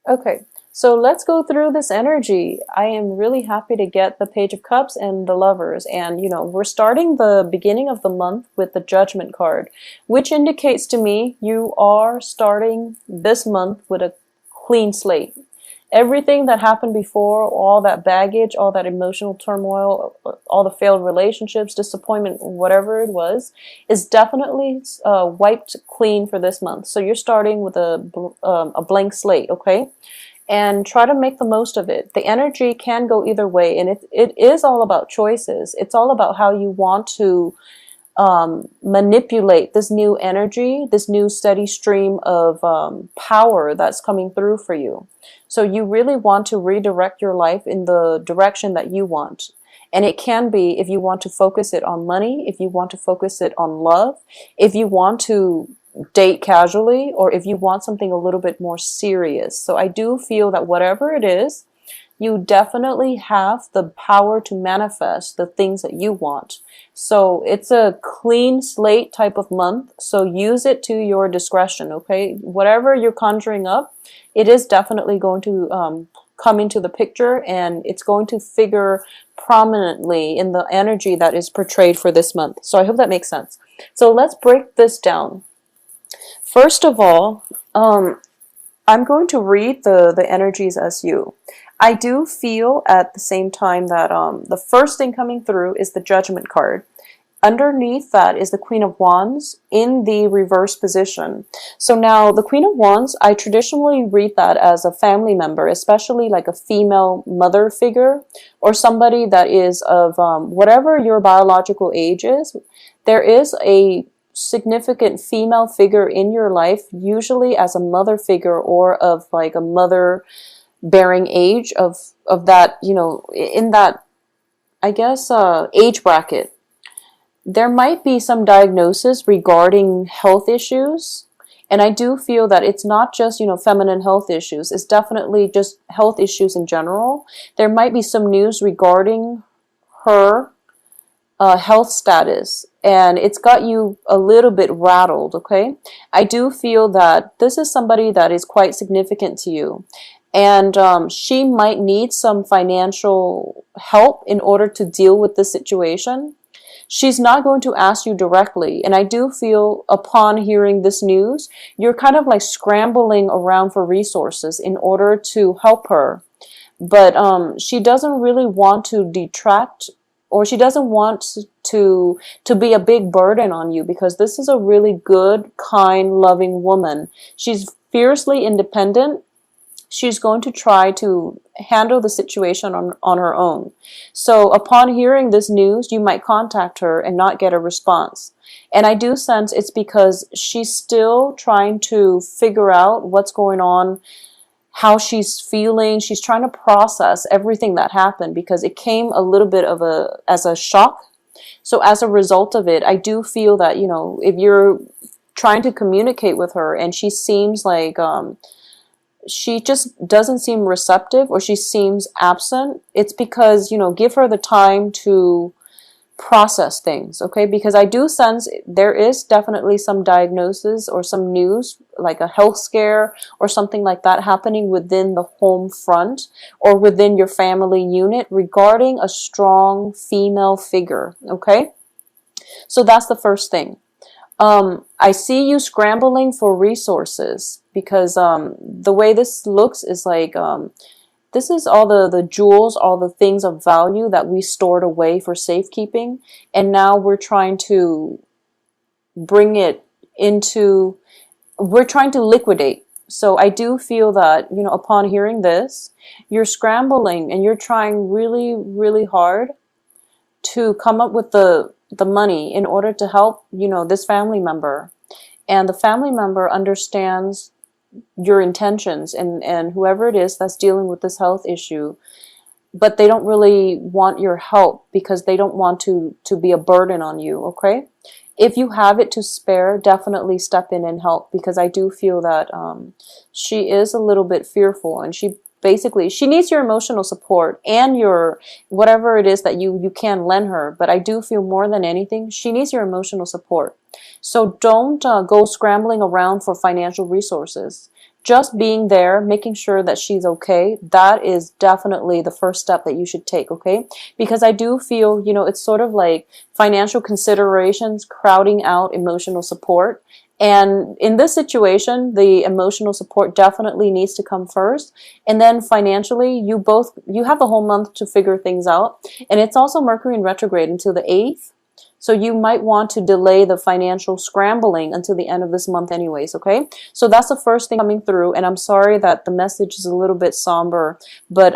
Okay, so let's go through this energy. I am really happy to get the Page of Cups and the Lovers. And, we're starting the beginning of the month with the Judgment card, which indicates to me you are starting this month with a clean slate. Everything that happened before, all that baggage, all that emotional turmoil, all the failed relationships, disappointment, whatever it was, is definitely wiped clean for this month. So you're starting with a blank slate, okay? And try to make the most of it. The energy can go either way, and it is all about choices. It's all about how you want to manipulate this new energy, this new steady stream of power that's coming through for you. So you really want to redirect your life in the direction that you want. And it can be if you want to focus it on money, if you want to focus it on love, if you want to date casually, or if you want something a little bit more serious. So I do feel that whatever it is, you definitely have the power to manifest the things that you want. So it's a clean slate type of month. So use it to your discretion, okay? Whatever you're conjuring up, it is definitely going to come into the picture, and it's going to figure prominently in the energy that is portrayed for this month. So I hope that makes sense. So let's break this down. First of all, I'm going to read the energies as you. I do feel at the same time that the first thing coming through is the Judgment card. Underneath that is the Queen of Wands in the reverse position. So now the Queen of Wands, I traditionally read that as a family member, especially like a female mother figure or somebody that is of whatever your biological age is. There is a significant female figure in your life, usually as a mother figure or of like a mother bearing age of that, in that, I guess, age bracket. There might be some diagnosis regarding health issues, and I do feel that it's not just, feminine health issues. It's definitely just health issues in general. There might be some news regarding her health status, and it's got you a little bit rattled, okay? I do feel that this is somebody that is quite significant to you, and she might need some financial help in order to deal with this situation. She's not going to ask you directly, and I do feel upon hearing this news, you're kind of like scrambling around for resources in order to help her. But she doesn't really want to detract, or she doesn't want to be a big burden on you, because this is a really good, kind, loving woman. She's fiercely independent. She's going to try to handle the situation on her own. So upon hearing this news, you might contact her and not get a response. And I do sense it's because she's still trying to figure out what's going on, how she's feeling. She's trying to process everything that happened, because it came a little bit of as a shock. So as a result of it, I do feel that, if you're trying to communicate with her and she seems like, she just doesn't seem receptive, or she seems absent, it's because, give her the time to process things, okay? Because I do sense there is definitely some diagnosis or some news, like a health scare or something like that happening within the home front or within your family unit regarding a strong female figure, okay? So that's the first thing. I see you scrambling for resources, because the way this looks is like this is all the jewels, all the things of value that we stored away for safekeeping, and now we're trying to bring it into, we're trying to liquidate. So I do feel that, upon hearing this, you're scrambling and you're trying really, really hard to come up with the money in order to help, this family member. And the family member understands your intentions, and whoever it is that's dealing with this health issue, but they don't really want your help because they don't want to be a burden on you, okay? If you have it to spare, definitely step in and help, because I do feel that she is a little bit fearful, and she needs your emotional support and your whatever it is that you can lend her. But I do feel more than anything, she needs your emotional support. So don't go scrambling around for financial resources. just being there, making sure that she's okay, that is definitely the first step that you should take, okay? Because I do feel, you know, it's sort of like financial considerations crowding out emotional support. And in this situation, the emotional support definitely needs to come first. And then financially, you have the whole month to figure things out. And it's also Mercury in retrograde until the 8th. So you might want to delay the financial scrambling until the end of this month anyways, okay? So that's the first thing coming through. And I'm sorry that the message is a little bit somber, but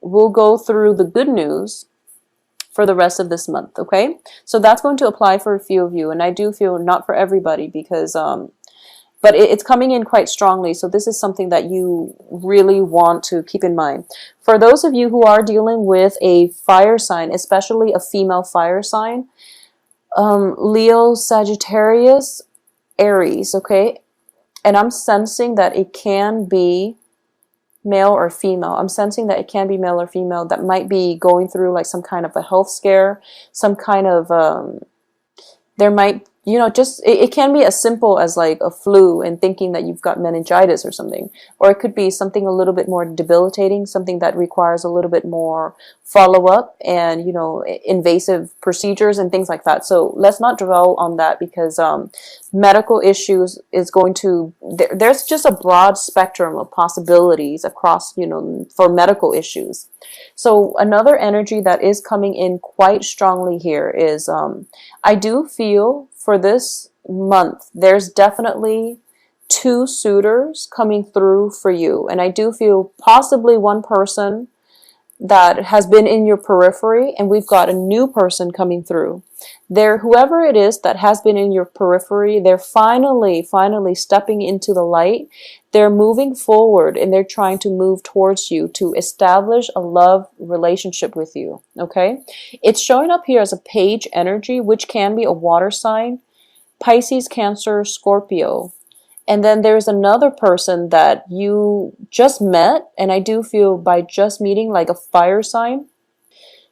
we'll go through the good news for the rest of this month, okay? So that's going to apply for a few of you, and I do feel not for everybody because, but it's coming in quite strongly, so this is something that you really want to keep in mind. For those of you who are dealing with a fire sign, especially a female fire sign, Leo, Sagittarius, Aries, okay? And I'm sensing that it can be male or female. I'm sensing that it can be male or female that might be going through like some kind of a health scare, some kind of, there might, you know, just, it can be as simple as like a flu and thinking that you've got meningitis or something. Or it could be something a little bit more debilitating, something that requires a little bit more follow-up and, you know, invasive procedures and things like that. So let's not dwell on that because medical issues is going to, there's just a broad spectrum of possibilities across, you know, for medical issues. So another energy that is coming in quite strongly here is I do feel for this month, there's definitely 2 suitors coming through for you. And I do feel possibly one person that has been in your periphery, and we've got a new person coming through. Whoever it is that has been in your periphery, they're finally stepping into the light. They're moving forward and they're trying to move towards you to establish a love relationship with you, okay? It's showing up here as a page energy, which can be a water sign, Pisces, Cancer, Scorpio. And then there's another person that you just met, and I do feel by just meeting like a fire sign,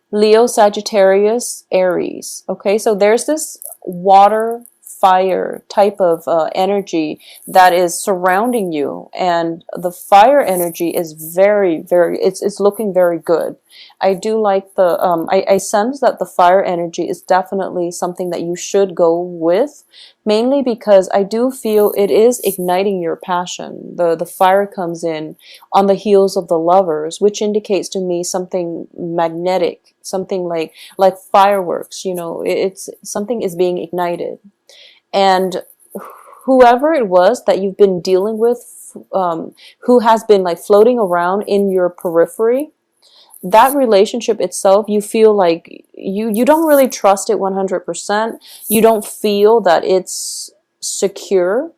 Leo, Sagittarius, Aries. Okay, so there's this water, fire type of energy that is surrounding you, and the fire energy is very, it's looking very good. I do like the I sense that the fire energy is definitely something that you should go with, mainly because I do feel it is igniting your passion. The fire comes in on the heels of the lovers, which indicates to me something magnetic, something like fireworks, you know, it's something is being ignited. And whoever it was that you've been dealing with, who has been like floating around in your periphery, that relationship itself, you feel like you don't really trust it 100%. You don't feel that it's secure.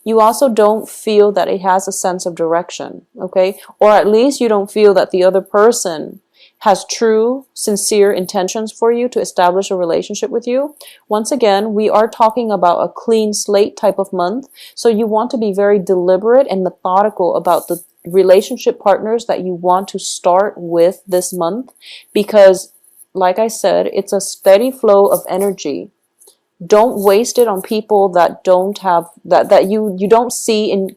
You also don't feel that it has a sense of direction, okay? Or at least you don't feel that the other person has true, sincere intentions for you to establish a relationship with you. Once again, we are talking about a clean slate type of month. So you want to be very deliberate and methodical about the relationship partners that you want to start with this month. Because, like I said, it's a steady flow of energy. Don't waste it on people that don't have, that you don't see in,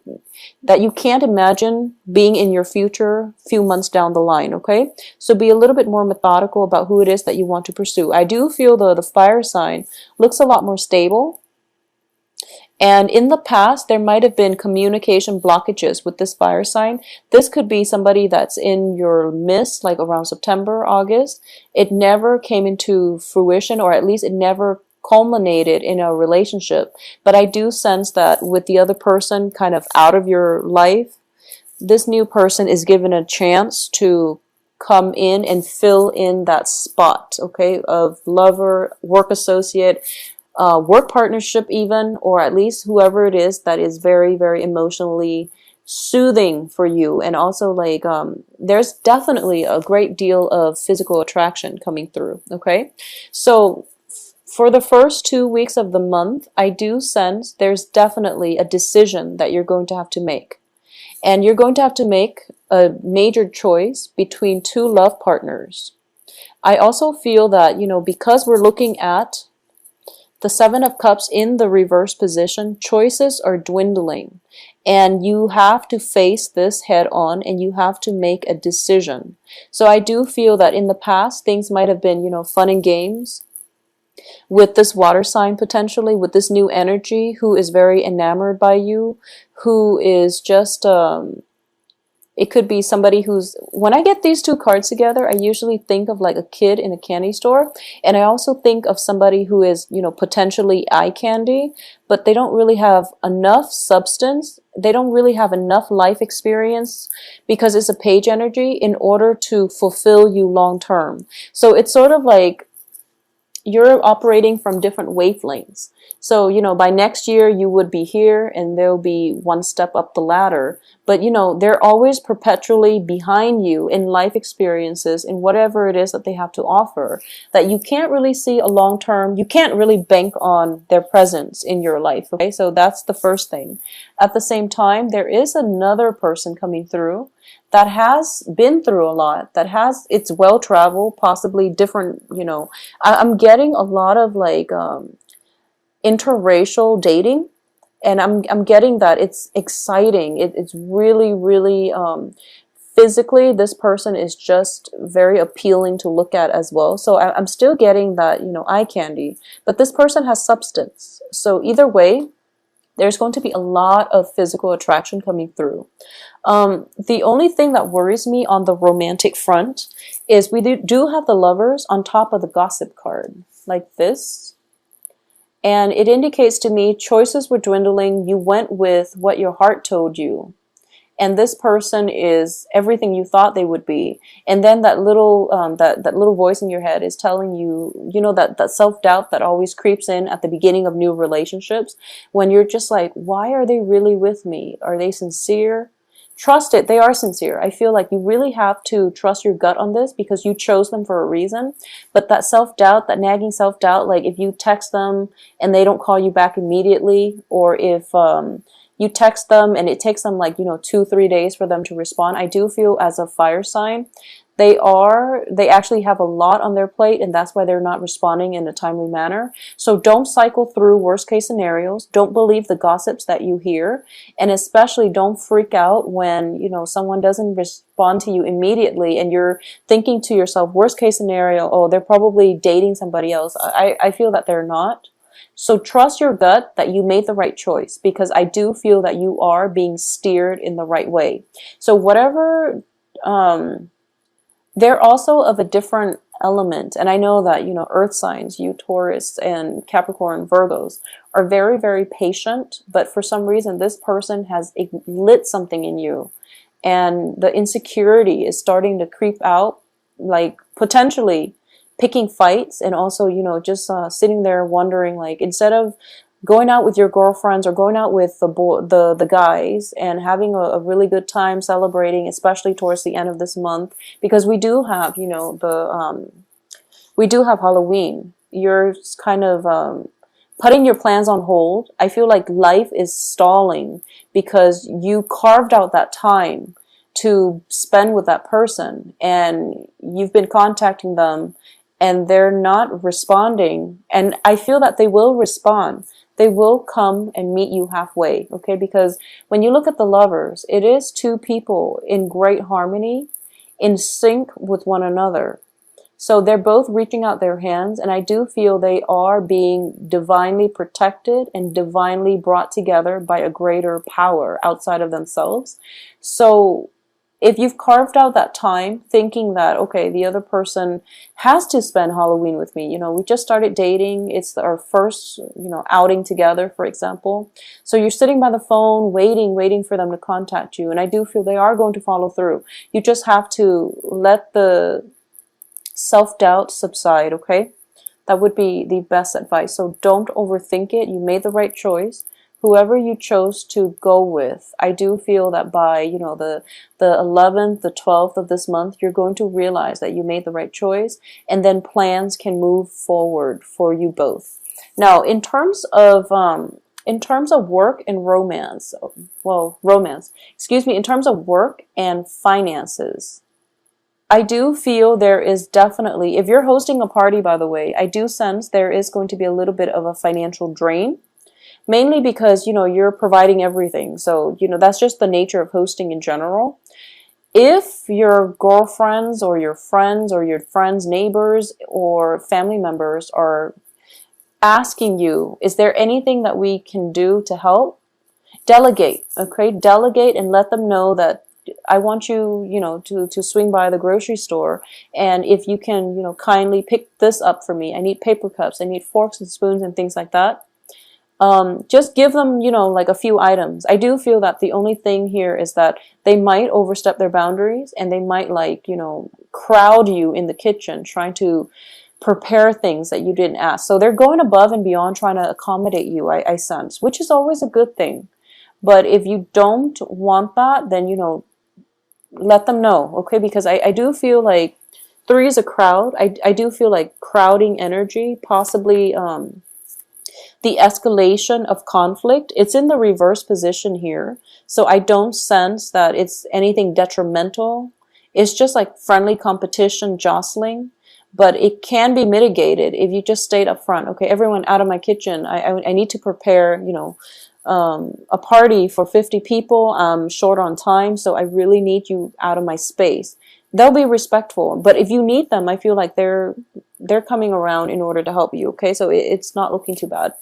that you can't imagine being in your future few months down the line, okay? So be a little bit more methodical about who it is that you want to pursue. I do feel the fire sign looks a lot more stable. And in the past, there might have been communication blockages with this fire sign. This could be somebody that's in your midst, like around September, August. It never came into fruition, or at least it never culminated in a relationship. But I do sense that with the other person kind of out of your life, this new person is given a chance to come in and fill in that spot, okay, of lover, work associate, work partnership even, or at least whoever it is that is very, very emotionally soothing for you. And also like there's definitely a great deal of physical attraction coming through, okay? So for the first 2 weeks of the month, I do sense there's definitely a decision that you're going to have to make. And you're going to have to make a major choice between 2 love partners. I also feel that, you know, because we're looking at The Seven of Cups in the reverse position, choices are dwindling. And you have to face this head on and you have to make a decision. So I do feel that in the past, things might have been, fun and games with this water sign potentially, with this new energy who is very enamored by you, who is just it could be somebody who's, when I get these two cards together, I usually think of like a kid in a candy store. And I also think of somebody who is, potentially eye candy, but they don't really have enough substance. They don't really have enough life experience because it's a page energy in order to fulfill you long term. So it's sort of like you're operating from different wavelengths. So, by next year you would be here and they'll be one step up the ladder. But, they're always perpetually behind you in life experiences, in whatever it is that they have to offer, that you can't really see a long term, you can't really bank on their presence in your life. Okay, so that's the first thing. At the same time, there is another person coming through that has been through a lot, it's well traveled, possibly different, I'm getting a lot of like interracial dating, and I'm getting that it's exciting. It's really, really physically, this person is just very appealing to look at as well. So I'm still getting that, eye candy, but this person has substance. So either way, there's going to be a lot of physical attraction coming through. The only thing that worries me on the romantic front is we do have the Lovers on top of the Gossip card, like this. And it indicates to me choices were dwindling. You went with what your heart told you. And this person is everything you thought they would be. And then that little that little voice in your head is telling you, that self-doubt that always creeps in at the beginning of new relationships, when you're just like, why are they really with me? Are they sincere? Trust it. They are sincere. I feel like you really have to trust your gut on this because you chose them for a reason. But that self-doubt, that nagging self-doubt, like if you text them and they don't call you back immediately, or if you text them and it takes them like, 2-3 days for them to respond. I do feel as a fire sign, they actually have a lot on their plate, and that's why they're not responding in a timely manner. So don't cycle through worst case scenarios. Don't believe the gossips that you hear. And especially don't freak out when, someone doesn't respond to you immediately and you're thinking to yourself, worst case scenario, oh, they're probably dating somebody else. I feel that they're not. So trust your gut that you made the right choice, because I do feel that you are being steered in the right way. So whatever, they're also of a different element. And I know that, earth signs, you Taurus and Capricorn, Virgos, are very, very patient. But for some reason, this person has lit something in you. And the insecurity is starting to creep out, like potentially picking fights, and also, just sitting there wondering, like, instead of going out with your girlfriends or going out with the guys and having a really good time celebrating, especially towards the end of this month, because we do have, we do have Halloween. You're kind of putting your plans on hold. I feel like life is stalling because you carved out that time to spend with that person, and you've been contacting them and they're not responding. And I feel that they will respond. They will come and meet you halfway, okay? Because when you look at the Lovers, it is two people in great harmony, in sync with one another. So they're both reaching out their hands, and I do feel they are being divinely protected and divinely brought together by a greater power outside of themselves. So if you've carved out that time thinking that, okay, the other person has to spend Halloween with me, we just started dating, it's our first, outing together, for example. So you're sitting by the phone, waiting for them to contact you. And I do feel they are going to follow through. You just have to let the self-doubt subside, okay? That would be the best advice. So don't overthink it. You made the right choice. Whoever you chose to go with, I do feel that by, the 11th, the 12th of this month, you're going to realize that you made the right choice, and then plans can move forward for you both. Now, in terms of work and romance, in terms of work and finances, I do feel there is definitely, if you're hosting a party, by the way, I do sense there is going to be a little bit of a financial drain, mainly because, you're providing everything. So, that's just the nature of hosting in general. If your girlfriends or your friends or your friends' neighbors or family members are asking you, is there anything that we can do to help? Delegate, okay? Delegate and let them know that I want you, to swing by the grocery store, and if you can, kindly pick this up for me. I need paper cups, I need forks and spoons and things like that. Just give them, like a few items. I do feel that the only thing here is that they might overstep their boundaries, and they might crowd you in the kitchen trying to prepare things that you didn't ask. So they're going above and beyond trying to accommodate you, I sense, which is always a good thing. But if you don't want that, then, let them know, okay? Because I do feel like 3 is a crowd. I do feel like crowding energy, possibly the escalation of conflict. It's in the reverse position here. So I don't sense that it's anything detrimental. It's just like friendly competition, jostling. But it can be mitigated if you just stayed up front. Okay, everyone out of my kitchen. I need to prepare, a party for 50 people. I'm short on time, so I really need you out of my space. They'll be respectful, but if you need them, I feel like they're coming around in order to help you. Okay, so it's not looking too bad.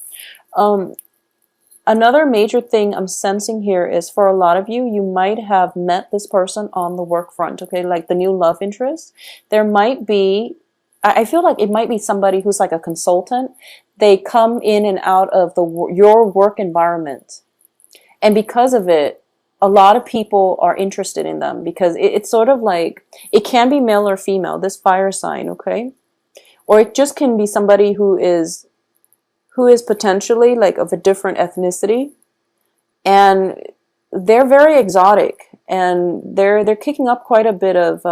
Another major thing I'm sensing here is, for a lot of you, you might have met this person on the work front. Okay, like the new love interest. There might be, I feel like it might be somebody who's like a consultant. They come in and out of your work environment. And because of it, a lot of people are interested in them, because it's sort of like, it can be male or female, this fire sign, okay? Or it just can be somebody who is potentially like of a different ethnicity, and they're very exotic, and they're kicking up quite a bit of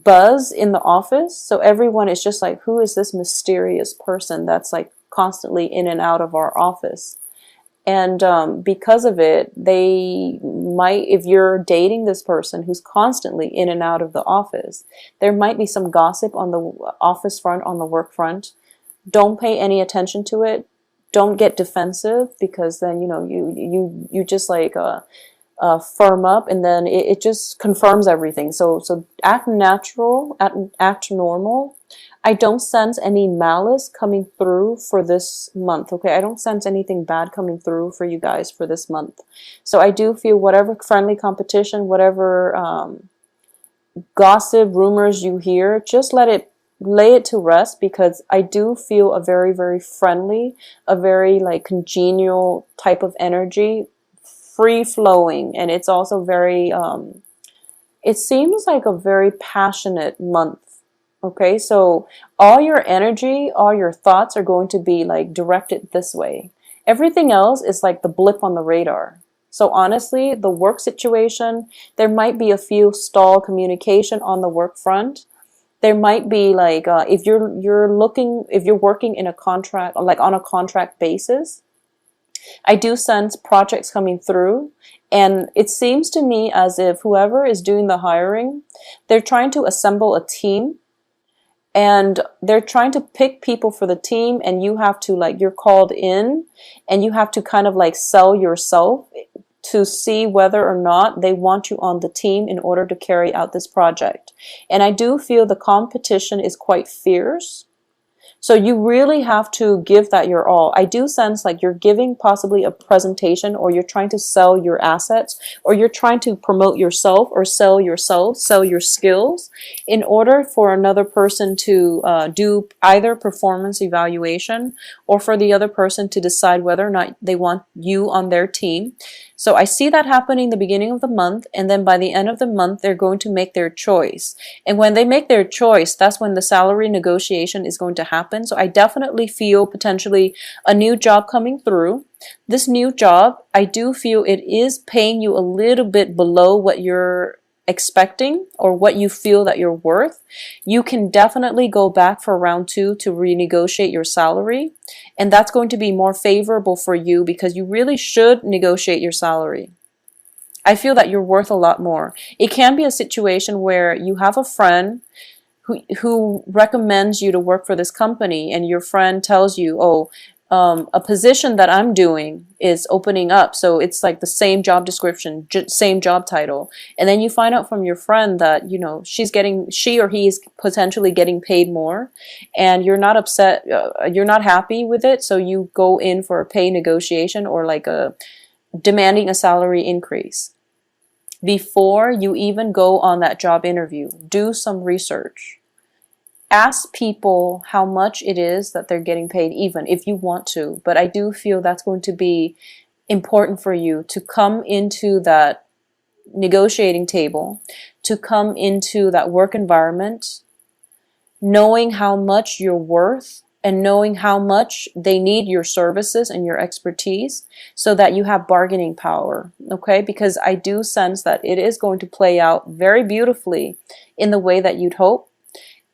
buzz in the office. So everyone is just like, who is this mysterious person that's like constantly in and out of our office? And because of it, they might, if you're dating this person who's constantly in and out of the office, there might be some gossip on the office front, on the work front. Don't pay any attention to it. Don't get defensive, because then, you just like firm up, and then it just confirms everything. So act natural, act normal. I don't sense any malice coming through for this month, okay? I don't sense anything bad coming through for you guys for this month. So I do feel whatever friendly competition, whatever gossip, rumors you hear, just lay it to rest, because I do feel a very, very friendly, a very like congenial type of energy, free flowing, and it's also very, it seems like a very passionate month. Okay, so all your energy, all your thoughts are going to be like directed this way. Everything else is like the blip on the radar. So honestly, the work situation, there might be a few stall communication on the work front. There might be like, if you're working in a contract, like on a contract basis, I do sense projects coming through. And it seems to me as if whoever is doing the hiring, they're trying to assemble a team. And they're trying to pick people for the team, and you have to like, you're called in, and you have to kind of like sell yourself to see whether or not they want you on the team in order to carry out this project. And I do feel the competition is quite fierce. So you really have to give that your all. I do sense like you're giving possibly a presentation, or you're trying to sell your assets, or you're trying to promote yourself or sell yourself, sell your skills in order for another person to do either performance evaluation, or for the other person to decide whether or not they want you on their team. So I see that happening the beginning of the month, and then by the end of the month, they're going to make their choice. And when they make their choice, that's when the salary negotiation is going to happen. So I definitely feel potentially a new job coming through. This new job, I do feel it is paying you a little bit below what you're expecting or what you feel that you're worth. You can definitely go back for round 2 to renegotiate your salary, and that's going to be more favorable for you, because you really should negotiate your salary. I feel that you're worth a lot more. It can be a situation where you have a friend who recommends you to work for this company, and your friend tells you, oh, a position that I'm doing is opening up, so it's like the same job description, same job title, and then you find out from your friend that, you know, she or he is potentially getting paid more, and you're not upset, you're not happy with it, so you go in for a pay negotiation, or like a demanding a salary increase. Before you even go on that job interview, do some research. Ask people how much it is that they're getting paid, even if you want to. But I do feel that's going to be important for you to come into that negotiating table, to come into that work environment, knowing how much you're worth and knowing how much they need your services and your expertise, so that you have bargaining power, okay? Because I do sense that it is going to play out very beautifully in the way that you'd hope.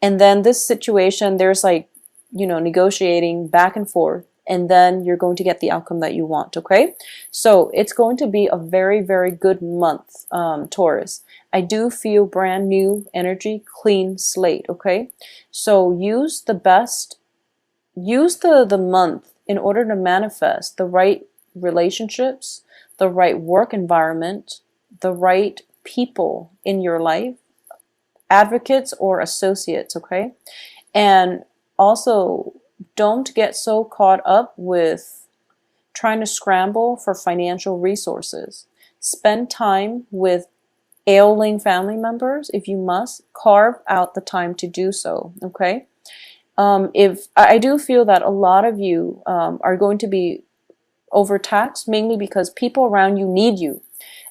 And then this situation, there's like, you know, negotiating back and forth, and then you're going to get the outcome that you want, okay? So it's going to be a very, very good month, Taurus. I do feel brand new energy, clean slate, okay? So use the month in order to manifest the right relationships, the right work environment, the right people in your life, advocates or associates, okay? And also, don't get so caught up with trying to scramble for financial resources. Spend time with ailing family members if you must. Carve out the time to do so, okay? If I do feel that a lot of you are going to be overtaxed, mainly because people around you need you.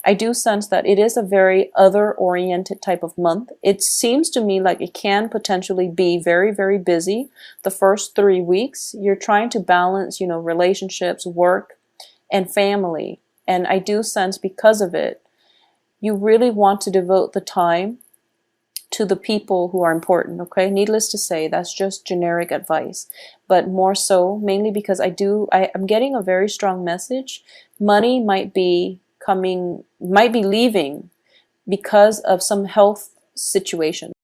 I do sense that it is a very other-oriented type of month. It seems to me like it can potentially be very, very busy the first 3 weeks. You're trying to balance, you know, relationships, work, and family. And I do sense because of it, you really want to devote the time to the people who are important, okay? Needless to say, that's just generic advice. But more so, mainly because I'm getting a very strong message. Money might be leaving because of some health situation.